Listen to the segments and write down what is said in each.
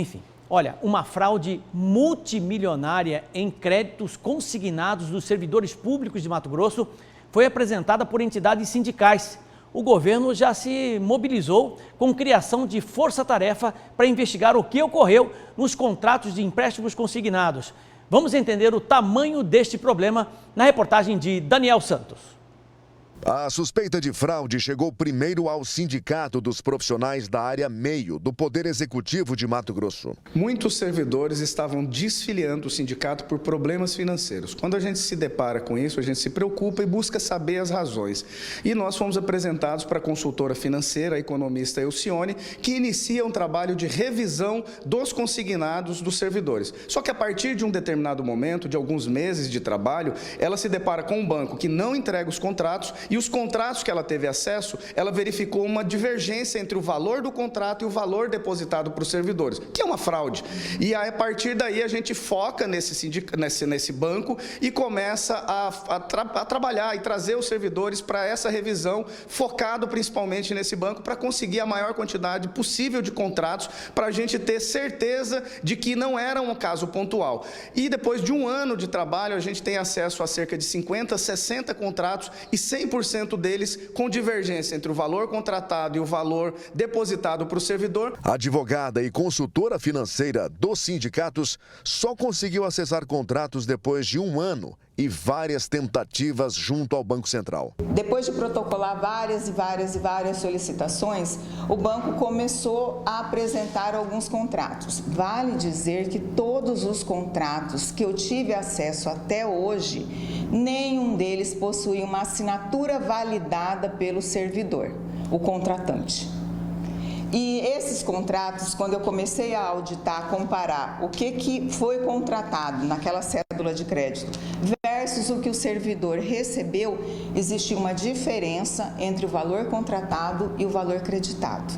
Enfim, olha, uma fraude multimilionária em créditos consignados dos servidores públicos de Mato Grosso foi apresentada por entidades sindicais. O governo já se mobilizou com criação de força-tarefa para investigar o que ocorreu nos contratos de empréstimos consignados. Vamos entender o tamanho deste problema na reportagem de Daniel Santos. A suspeita de fraude chegou primeiro ao Sindicato dos Profissionais da Área Meio do Poder Executivo de Mato Grosso. Muitos servidores estavam desfiliando o sindicato por problemas financeiros. Quando a gente se depara com isso, a gente se preocupa e busca saber as razões. E nós fomos apresentados para a consultora financeira, a economista Elcione, que inicia um trabalho de revisão dos consignados dos servidores. Só que a partir de um determinado momento, de alguns meses de trabalho, ela se depara com um banco que não entrega os contratos. E os contratos que ela teve acesso, ela verificou uma divergência entre o valor do contrato e o valor depositado para os servidores, que é uma fraude. E aí, a partir daí a gente foca nesse banco e começa a trabalhar e trazer os servidores para essa revisão, focado principalmente nesse banco, para conseguir a maior quantidade possível de contratos, para a gente ter certeza de que não era um caso pontual. E depois de um ano de trabalho, a gente tem acesso a cerca de 50, 60 contratos e 100% deles com divergência entre o valor contratado e o valor depositado para o servidor. A advogada e consultora financeira dos sindicatos só conseguiu acessar contratos depois de um ano e várias tentativas junto ao Banco Central. Depois de protocolar várias solicitações, o banco começou a apresentar alguns contratos. Vale dizer que todos os contratos que eu tive acesso até hoje, nenhum deles possui uma assinatura validada pelo servidor, o contratante. E esses contratos, quando eu comecei a auditar, comparar o que foi contratado naquela cédula de crédito versus o que o servidor recebeu, existia uma diferença entre o valor contratado e o valor creditado.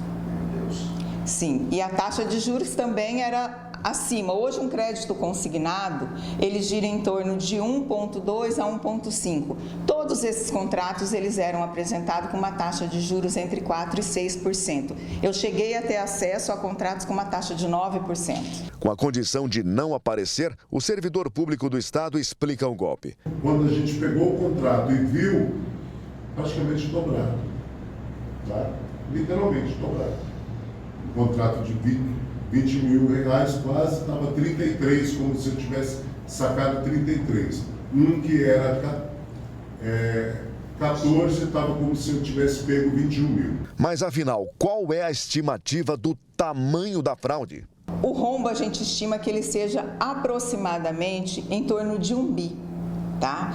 Sim, e a taxa de juros também era acima. Hoje um crédito consignado, ele gira em torno de 1,2 a 1,5. Todos esses contratos, eles eram apresentados com uma taxa de juros entre 4% e 6%. Eu cheguei a ter acesso a contratos com uma taxa de 9%. Com a condição de não aparecer, o servidor público do Estado explica o golpe. Quando a gente pegou o contrato e viu, praticamente dobrado. Tá? Literalmente dobrado. Um contrato de 20 mil reais, quase estava 33, como se eu tivesse sacado 33. Um que era 14, estava como se eu tivesse pego 21 mil. Mas afinal, qual é a estimativa do tamanho da fraude? O rombo a gente estima que ele seja aproximadamente em torno de 1 bi. Tá?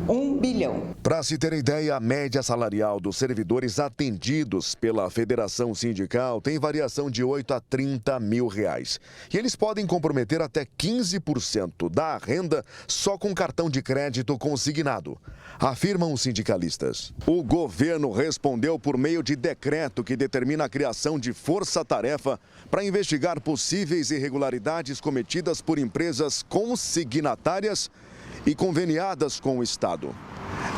1 bilhão. Para se ter ideia, a média salarial dos servidores atendidos pela Federação Sindical tem variação de 8 a 30 mil reais. E eles podem comprometer até 15% da renda só com cartão de crédito consignado, afirmam os sindicalistas. O governo respondeu por meio de decreto que determina a criação de força-tarefa para investigar possíveis irregularidades cometidas por empresas consignatárias e conveniadas com o Estado.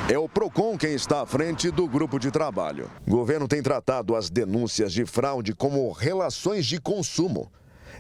É o PROCON quem está à frente do grupo de trabalho. O governo tem tratado as denúncias de fraude como relações de consumo.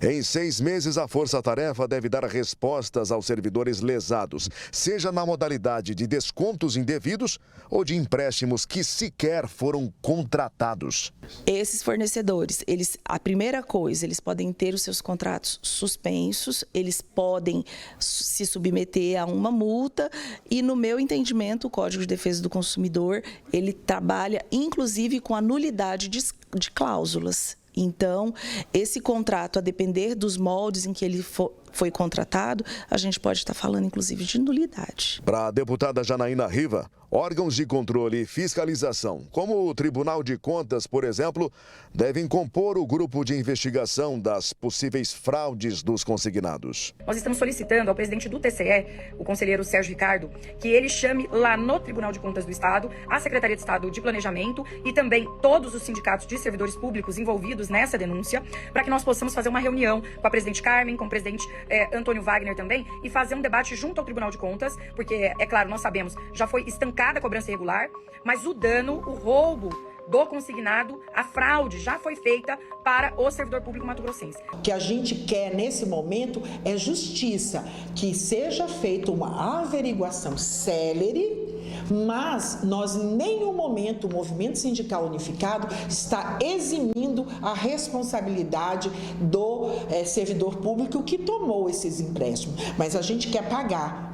Em 6 meses, a força-tarefa deve dar respostas aos servidores lesados, seja na modalidade de descontos indevidos ou de empréstimos que sequer foram contratados. Esses fornecedores, a primeira coisa, eles podem ter os seus contratos suspensos, eles podem se submeter a uma multa e, no meu entendimento, o Código de Defesa do Consumidor, ele trabalha inclusive com a nulidade de cláusulas. Então, esse contrato, a depender dos moldes em que ele foi contratado, a gente pode estar falando, inclusive, de nulidade. Para a deputada Janaína Riva, órgãos de controle e fiscalização, como o Tribunal de Contas, por exemplo, devem compor o grupo de investigação das possíveis fraudes dos consignados. Nós estamos solicitando ao presidente do TCE, o conselheiro Sérgio Ricardo, que ele chame lá no Tribunal de Contas do Estado, a Secretaria de Estado de Planejamento e também todos os sindicatos de servidores públicos envolvidos nessa denúncia, para que nós possamos fazer uma reunião com a presidente Carmen, com o presidente Antônio Wagner também, e fazer um debate junto ao Tribunal de Contas, porque, é claro, nós sabemos, já foi estancada a cobrança irregular, mas o dano, o roubo do consignado, a fraude já foi feita para o servidor público mato-grossense. O que a gente quer nesse momento é justiça, que seja feita uma averiguação célere, mas nós em nenhum momento o Movimento Sindical Unificado está eximindo a responsabilidade do servidor público que tomou esses empréstimos. Mas a gente quer pagar,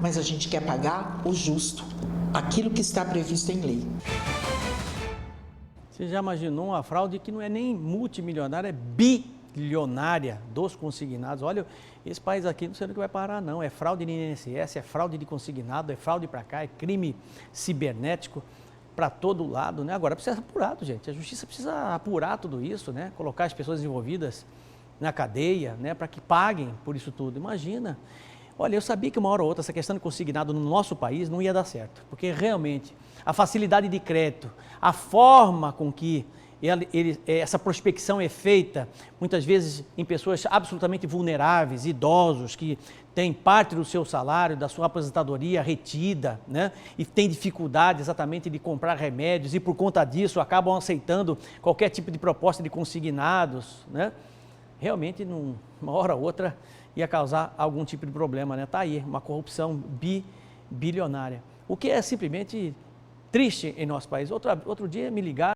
o justo, aquilo que está previsto em lei. Você já imaginou uma fraude que não é nem multimilionária, é bilionária dos consignados? Olha, esse país aqui não sei onde que vai parar não, é fraude no INSS, é fraude de consignado, é fraude para cá, é crime cibernético para todo lado, né? Agora precisa ser apurado, gente, a justiça precisa apurar tudo isso, né? Colocar as pessoas envolvidas na cadeia, né? Para que paguem por isso tudo, imagina. Olha, eu sabia que uma hora ou outra essa questão de consignado no nosso país não ia dar certo, porque realmente a facilidade de crédito, a forma com que essa prospecção é feita, muitas vezes em pessoas absolutamente vulneráveis, idosos, que têm parte do seu salário, da sua aposentadoria retida, né? E têm dificuldade exatamente de comprar remédios e por conta disso acabam aceitando qualquer tipo de proposta de consignados, né? Realmente, numa hora ou outra, ia causar algum tipo de problema, né? Tá aí, uma corrupção bilionária. O que é simplesmente triste em nosso país. Outro dia me ligaram